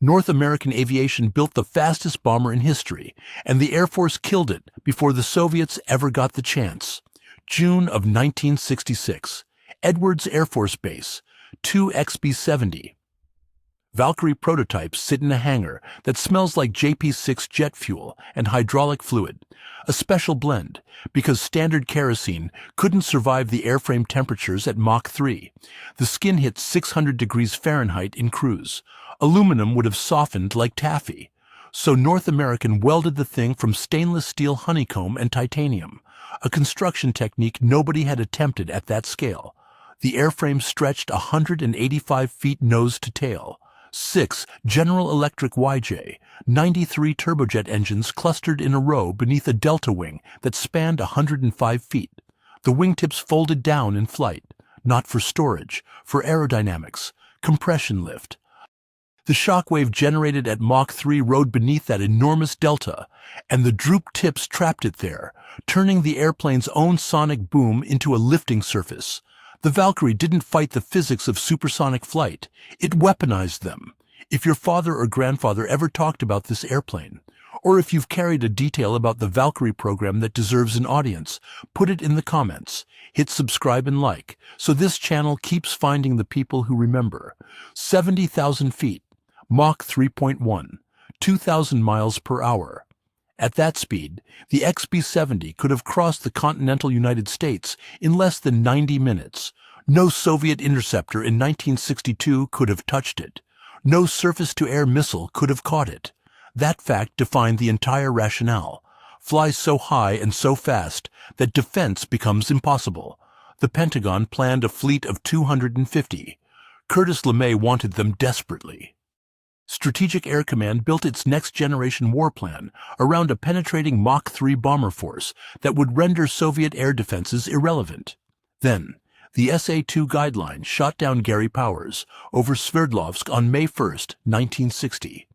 North American aviation built the fastest bomber in history, and the Air Force killed it before the Soviets ever got the chance. June of 1966. Edwards Air Force Base. 2 XB-70 Valkyrie prototypes sit in a hangar that smells like JP6 jet fuel and hydraulic fluid, a special blend, because standard kerosene couldn't survive the airframe temperatures at Mach 3. The skin hit 600 degrees Fahrenheit in cruise. Aluminum would have softened like taffy. So North American welded the thing from stainless steel honeycomb and titanium, a construction technique nobody had attempted at that scale. The airframe stretched 185 feet nose to tail. 6 General Electric YJ-93 turbojet engines clustered in a row beneath a delta wing that spanned 105 feet. The wingtips folded down in flight, not for storage, for aerodynamics, compression lift. The shockwave generated at Mach 3 rode beneath that enormous delta, and the drooped tips trapped it there, turning the airplane's own sonic boom into a lifting surface. The Valkyrie didn't fight the physics of supersonic flight, it weaponized them. If your father or grandfather ever talked about this airplane, or if you've carried a detail about the Valkyrie program that deserves an audience, put it in the comments. Hit subscribe and like, so this channel keeps finding the people who remember. 70,000 feet, Mach 3.1, 2,000 miles per hour. At that speed, the XB-70 could have crossed the continental United States in less than 90 minutes. No Soviet interceptor in 1962 could have touched it. No surface-to-air missile could have caught it. That fact defined the entire rationale. Fly so high and so fast that defense becomes impossible. The Pentagon planned a fleet of 250. Curtis LeMay wanted them desperately. Strategic Air Command built its next-generation war plan around a penetrating Mach 3 bomber force that would render Soviet air defenses irrelevant. Then, the SA-2 guideline shot down Gary Powers over Sverdlovsk on May 1, 1960.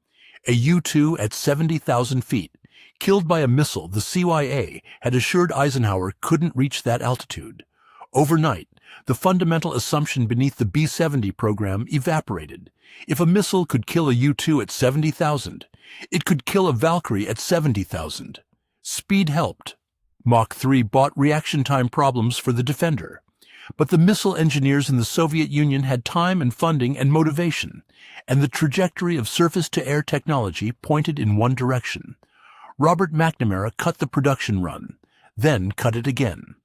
A U-2 at 70,000 feet, killed by a missile the CYA had assured Eisenhower couldn't reach that altitude. Overnight, the fundamental assumption beneath the B-70 program evaporated. If a missile could kill a U-2 at 70,000, it could kill a Valkyrie at 70,000. Speed helped. Mach 3 bought reaction time problems for the Defender. But the missile engineers in the Soviet Union had time and funding and motivation, and the trajectory of surface-to-air technology pointed in one direction. Robert McNamara cut the production run, then cut it again.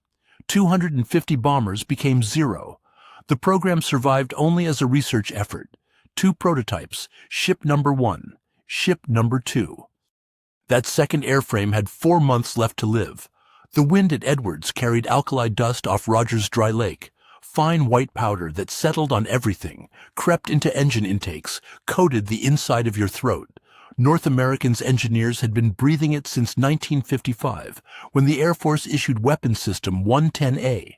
250 bombers became 0. The program survived only as a research effort. 2 prototypes, ship number 1, ship number 2. That second airframe had 4 months left to live. The wind at Edwards carried alkali dust off Rogers Dry Lake, fine white powder that settled on everything, crept into engine intakes, coated the inside of your throat. North Americans' engineers had been breathing it since 1955, when the Air Force issued Weapon System 110A,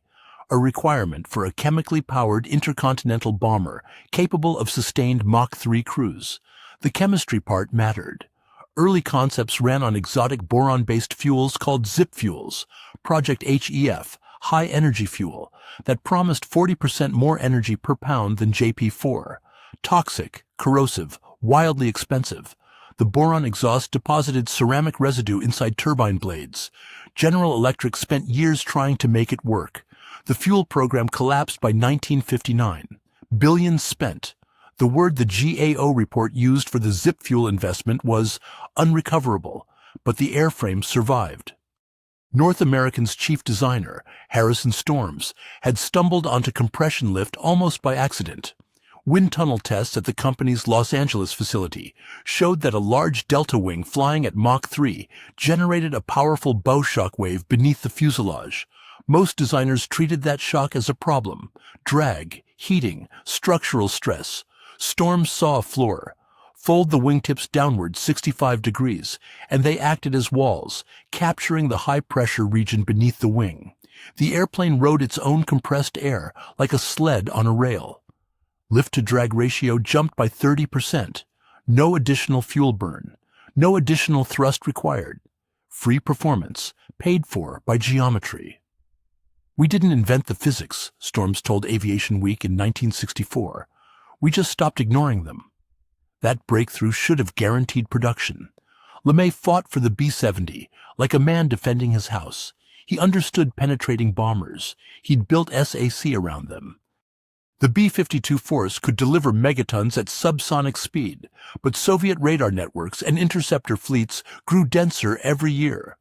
a requirement for a chemically powered intercontinental bomber capable of sustained Mach 3 cruise. The chemistry part mattered. Early concepts ran on exotic boron-based fuels called zip fuels, Project HEF, high-energy fuel, that promised 40% more energy per pound than JP4. Toxic, corrosive, wildly expensive. The boron exhaust deposited ceramic residue inside turbine blades. General Electric spent years trying to make it work. The fuel program collapsed by 1959. Billions spent. The word the GAO report used for the zip fuel investment was unrecoverable, but the airframe survived. North American's chief designer, Harrison Storms, had stumbled onto compression lift almost by accident. Wind tunnel tests at the company's Los Angeles facility showed that a large delta wing flying at Mach 3 generated a powerful bow shock wave beneath the fuselage. Most designers treated that shock as a problem: drag, heating, structural stress. Storms saw a floor. Fold the wingtips downward 65 degrees, and they acted as walls, capturing the high-pressure region beneath the wing. The airplane rode its own compressed air like a sled on a rail. Lift-to-drag ratio jumped by 30%. No additional fuel burn. No additional thrust required. Free performance, paid for by geometry. "We didn't invent the physics," Storms told Aviation Week in 1964. "We just stopped ignoring them." That breakthrough should have guaranteed production. LeMay fought for the B-70 like a man defending his house. He understood penetrating bombers. He'd built SAC around them. The B-52 force could deliver megatons at subsonic speed, but Soviet radar networks and interceptor fleets grew denser every year.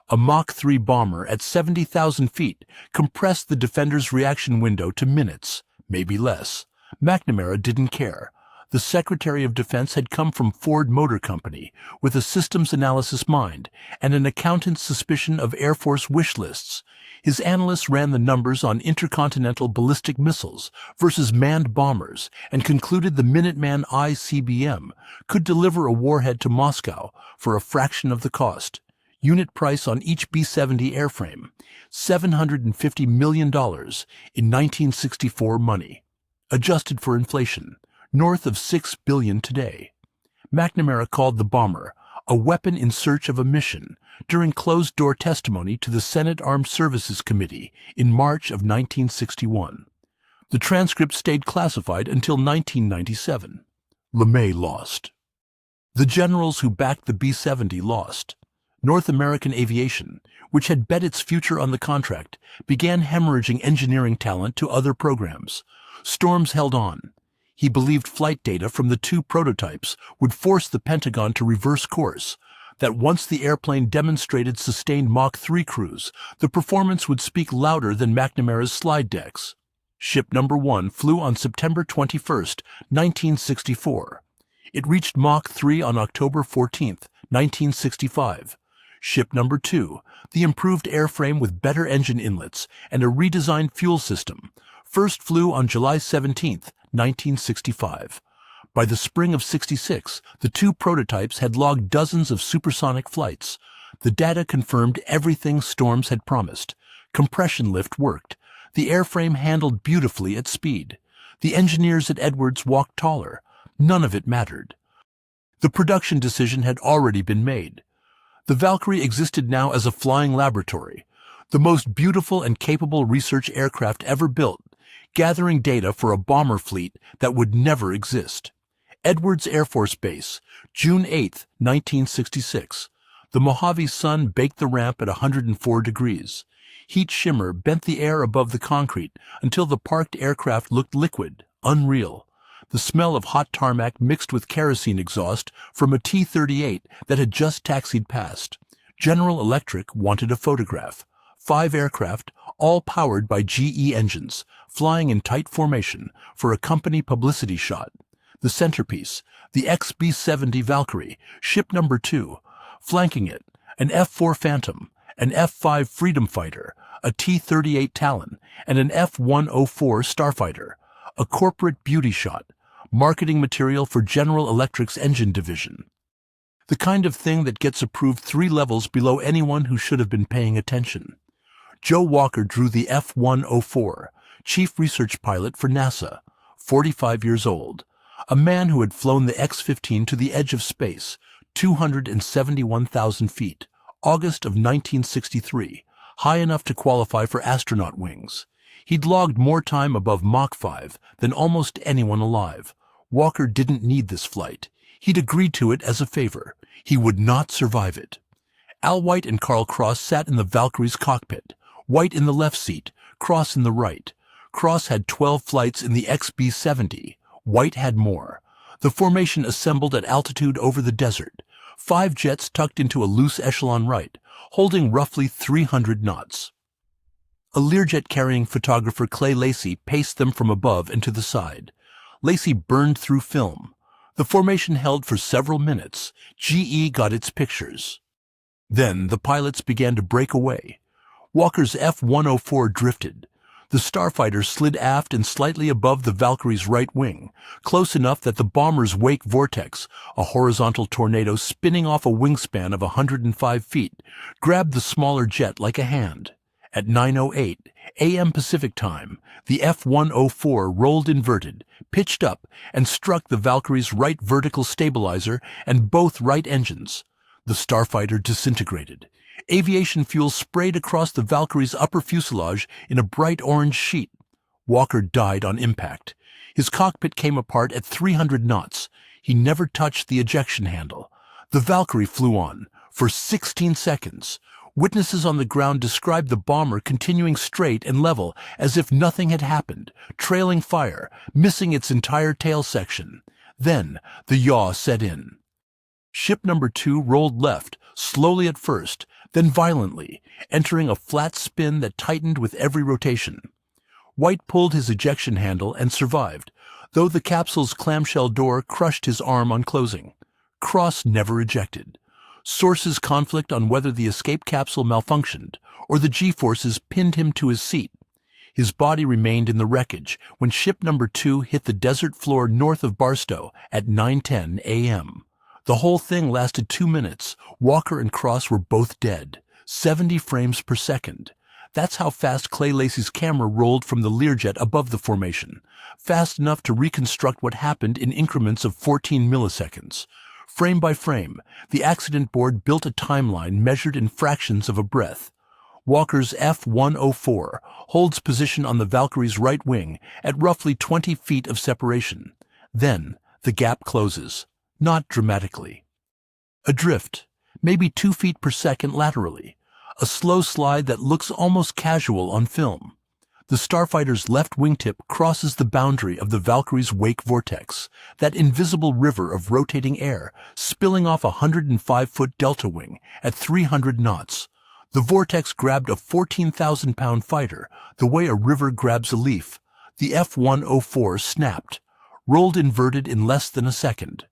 A Mach 3 bomber at 70,000 feet compressed the defender's reaction window to minutes, maybe less. McNamara didn't care. The Secretary of Defense had come from Ford Motor Company with a systems analysis mind and an accountant's suspicion of Air Force wish lists. His analysts ran the numbers on intercontinental ballistic missiles versus manned bombers and concluded the Minuteman ICBM could deliver a warhead to Moscow for a fraction of the cost. Unit price on each B-70 airframe, $750 million in 1964 money. Adjusted for inflation, north of $6 billion today. McNamara called the bomber a weapon in search of a mission during closed-door testimony to the Senate Armed Services Committee in March of 1961. The transcript stayed classified until 1997. LeMay lost. The generals who backed the B-70 lost. North American Aviation, which had bet its future on the contract, began hemorrhaging engineering talent to other programs. Storms held on. He believed flight data from the two prototypes would force the Pentagon to reverse course, that once the airplane demonstrated sustained Mach 3 cruise, the performance would speak louder than McNamara's slide decks. Ship number 1 flew on September 21, 1964. It reached Mach 3 on October 14, 1965. Ship number 2, the improved airframe with better engine inlets and a redesigned fuel system, first flew on July 17, 1965. By the spring of '66, the two prototypes had logged dozens of supersonic flights. The data confirmed everything Storms had promised. Compression lift worked. The airframe handled beautifully at speed. The engineers at Edwards walked taller. None of it mattered. The production decision had already been made. The Valkyrie existed now as a flying laboratory, the most beautiful and capable research aircraft ever built, gathering data for a bomber fleet that would never exist. Edwards Air Force Base, June 8, 1966. The Mojave sun baked the ramp at 104 degrees. Heat shimmer bent the air above the concrete until the parked aircraft looked liquid, unreal. The smell of hot tarmac mixed with kerosene exhaust from a T-38 that had just taxied past. General Electric wanted a photograph. 5 aircraft, all powered by GE engines, flying in tight formation for a company publicity shot. The centerpiece, the XB-70 Valkyrie, ship number 2. Flanking it, an F-4 Phantom, an F-5 Freedom Fighter, a T-38 Talon, and an F-104 Starfighter. A corporate beauty shot, marketing material for General Electric's engine division. The kind of thing that gets approved 3 levels below anyone who should have been paying attention. Joe Walker drew the F-104, chief research pilot for NASA, 45 years old, a man who had flown the X-15 to the edge of space, 271,000 feet, August of 1963, high enough to qualify for astronaut wings. He'd logged more time above Mach 5 than almost anyone alive. Walker didn't need this flight. He'd agreed to it as a favor. He would not survive it. Al White and Carl Cross sat in the Valkyrie's cockpit, White in the left seat, Cross in the right. Cross had 12 flights in the XB-70. White had more. The formation assembled at altitude over the desert. 5 jets tucked into a loose echelon right, holding roughly 300 knots. A Learjet-carrying photographer Clay Lacey paced them from above and to the side. Lacey burned through film. The formation held for several minutes. GE got its pictures. Then the pilots began to break away. Walker's F-104 drifted. The Starfighter slid aft and slightly above the Valkyrie's right wing, close enough that the bomber's wake vortex, a horizontal tornado spinning off a wingspan of 105 feet, grabbed the smaller jet like a hand. At 9:08 a.m. Pacific Time, the F-104 rolled inverted, pitched up, and struck the Valkyrie's right vertical stabilizer and both right engines. The Starfighter disintegrated. Aviation fuel sprayed across the Valkyrie's upper fuselage in a bright orange sheet. Walker died on impact. His cockpit came apart at 300 knots. He never touched the ejection handle. The Valkyrie flew on for 16 seconds. Witnesses on the ground described the bomber continuing straight and level as if nothing had happened, trailing fire, missing its entire tail section. Then the yaw set in. Ship number 2 rolled left, slowly at first, then violently, entering a flat spin that tightened with every rotation. White pulled his ejection handle and survived, though the capsule's clamshell door crushed his arm on closing. Cross never ejected. Sources conflict on whether the escape capsule malfunctioned or the G-forces pinned him to his seat. His body remained in the wreckage when ship number 2 hit the desert floor north of Barstow at 9:10 a.m. The whole thing lasted 2 minutes. Walker and Cross were both dead, 70 frames per second. That's how fast Clay Lacy's camera rolled from the Learjet above the formation, fast enough to reconstruct what happened in increments of 14 milliseconds. Frame by frame, the accident board built a timeline measured in fractions of a breath. Walker's F-104 holds position on the Valkyrie's right wing at roughly 20 feet of separation. Then, the gap closes, not dramatically. Adrift, maybe 2 feet per second laterally, a slow slide that looks almost casual on film. The Starfighter's left wingtip crosses the boundary of the Valkyrie's wake vortex, that invisible river of rotating air spilling off a 105-foot delta wing at 300 knots. The vortex grabbed a 14,000-pound fighter the way a river grabs a leaf. The F-104 snapped, rolled inverted in less than a second.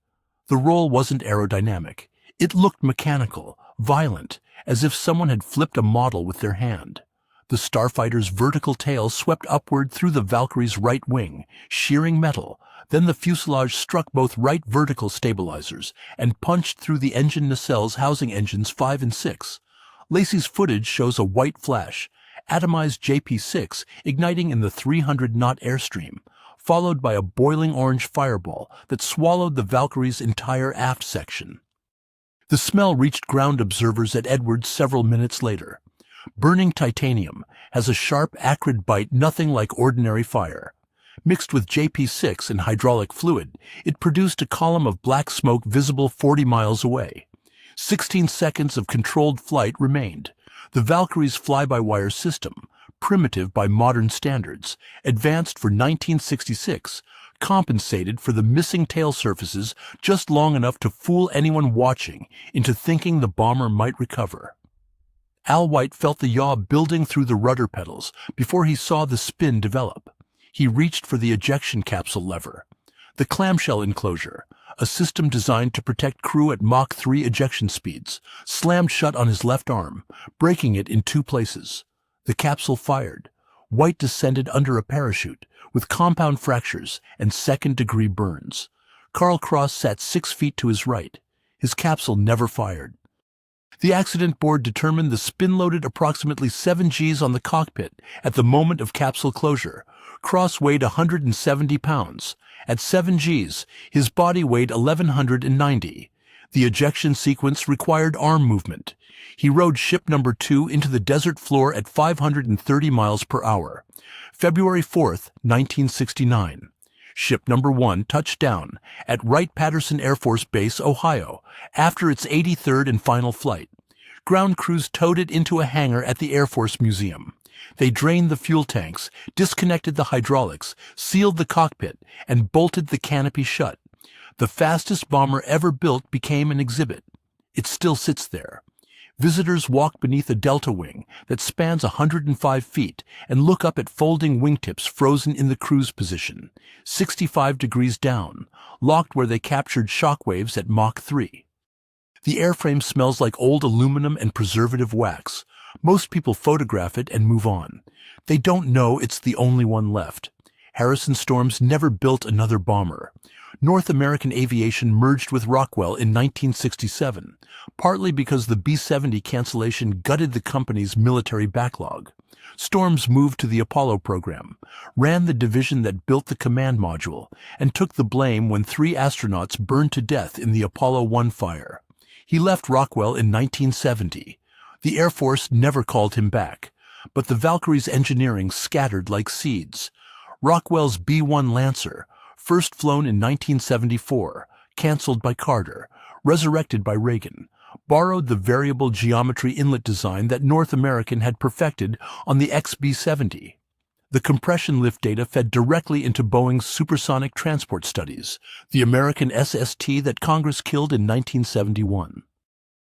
The roll wasn't aerodynamic. It looked mechanical, violent, as if someone had flipped a model with their hand. The Starfighter's vertical tail swept upward through the Valkyrie's right wing, shearing metal. Then the fuselage struck both right vertical stabilizers and punched through the engine nacelles housing engines 5 and 6. Lacy's footage shows a white flash, atomized JP-6 igniting in the 300-knot airstream, followed by a boiling orange fireball that swallowed the Valkyrie's entire aft section. The smell reached ground observers at Edwards several minutes later. Burning titanium has a sharp, acrid bite nothing like ordinary fire. Mixed with JP-6 and hydraulic fluid, it produced a column of black smoke visible 40 miles away. 16 seconds of controlled flight remained. The Valkyrie's fly-by-wire system, primitive by modern standards, advanced for 1966, compensated for the missing tail surfaces just long enough to fool anyone watching into thinking the bomber might recover. Al White felt the yaw building through the rudder pedals before he saw the spin develop. He reached for the ejection capsule lever. The clamshell enclosure, a system designed to protect crew at Mach 3 ejection speeds, slammed shut on his left arm, breaking it in 2 places. The capsule fired. White descended under a parachute, with compound fractures and second-degree burns. Carl Cross sat 6 feet to his right. His capsule never fired. The accident board determined the spin loaded approximately 7 Gs on the cockpit at the moment of capsule closure. Cross weighed 170 pounds. At 7 Gs, his body weighed 1,190. The ejection sequence required arm movement. He rode ship number 2 into the desert floor at 530 miles per hour. February 4, 1969. Ship number 1 touched down at Wright-Patterson Air Force Base, Ohio, after its 83rd and final flight. Ground crews towed it into a hangar at the Air Force Museum. They drained the fuel tanks, disconnected the hydraulics, sealed the cockpit, and bolted the canopy shut. The fastest bomber ever built became an exhibit. It still sits there. Visitors walk beneath a delta wing that spans 105 feet and look up at folding wingtips frozen in the cruise position, 65 degrees down, locked where they captured shock waves at Mach 3. The airframe smells like old aluminum and preservative wax. Most people photograph it and move on. They don't know it's the only one left. Harrison Storms never built another bomber. North American Aviation merged with Rockwell in 1967, partly because the B-70 cancellation gutted the company's military backlog. Storms moved to the Apollo program, ran the division that built the command module, and took the blame when 3 astronauts burned to death in the Apollo 1 fire. He left Rockwell in 1970. The Air Force never called him back, but the Valkyrie's engineering scattered like seeds. Rockwell's B-1 Lancer, first flown in 1974, canceled by Carter, resurrected by Reagan, borrowed the variable geometry inlet design that North American had perfected on the XB-70. The compression lift data fed directly into Boeing's supersonic transport studies, the American SST that Congress killed in 1971.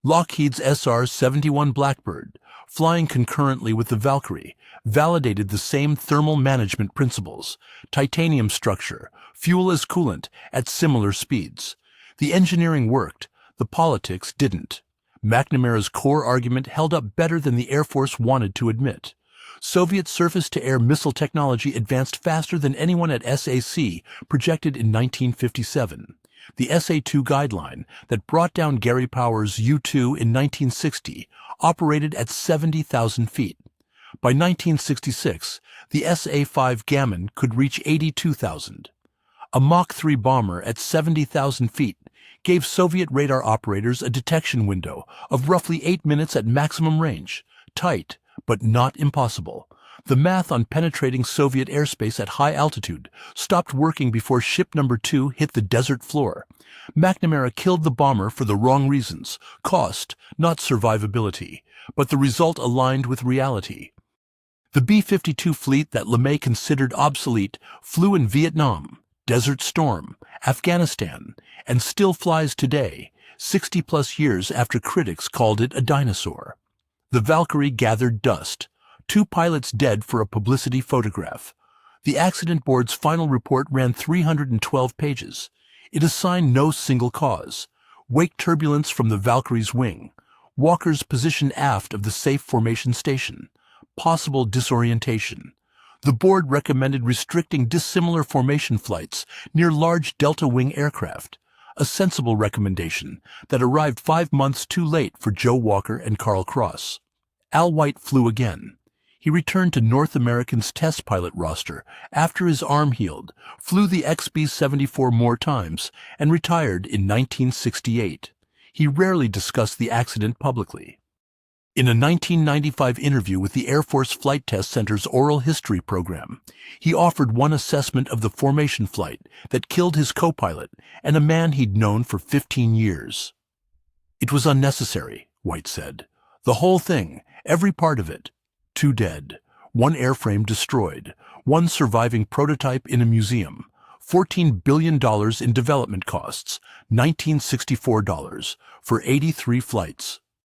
Lockheed's SR-71 Blackbird, flying concurrently with the Valkyrie, validated the same thermal management principles: titanium structure, fuel as coolant, at similar speeds. The engineering worked, the politics didn't. McNamara's core argument held up better than the Air Force wanted to admit. Soviet surface-to-air missile technology advanced faster than anyone at SAC projected in 1957. The SA-2 guideline that brought down Gary Powers' U-2 in 1960 operated at 70,000 feet. By 1966, the SA-5 Gammon could reach 82,000. A Mach 3 bomber at 70,000 feet gave Soviet radar operators a detection window of roughly 8 minutes at maximum range. Tight, but not impossible. The math on penetrating Soviet airspace at high altitude stopped working before ship number 2 hit the desert floor. McNamara killed the bomber for the wrong reasons: cost, not survivability, but the result aligned with reality. The B-52 fleet that LeMay considered obsolete flew in Vietnam, Desert Storm, Afghanistan, and still flies today, 60-plus years after critics called it a dinosaur. The Valkyrie gathered dust. 2 pilots dead for a publicity photograph. The accident board's final report ran 312 pages. It assigned no single cause: wake turbulence from the Valkyrie's wing, Walker's position aft of the safe formation station, possible disorientation. The board recommended restricting dissimilar formation flights near large delta wing aircraft, a sensible recommendation that arrived 5 months too late for Joe Walker and Carl Cross. Al White flew again. He returned to North American's test pilot roster after his arm healed, flew the XB-74 more times, and retired in 1968. He rarely discussed the accident publicly. In a 1995 interview with the Air Force Flight Test Center's Oral History program, he offered one assessment of the formation flight that killed his co-pilot and a man he'd known for 15 years. "It was unnecessary," White said. "The whole thing, every part of it. 2 dead, 1 airframe destroyed, 1 surviving prototype in a museum, $14 billion in development costs, $1964 for 83 flights."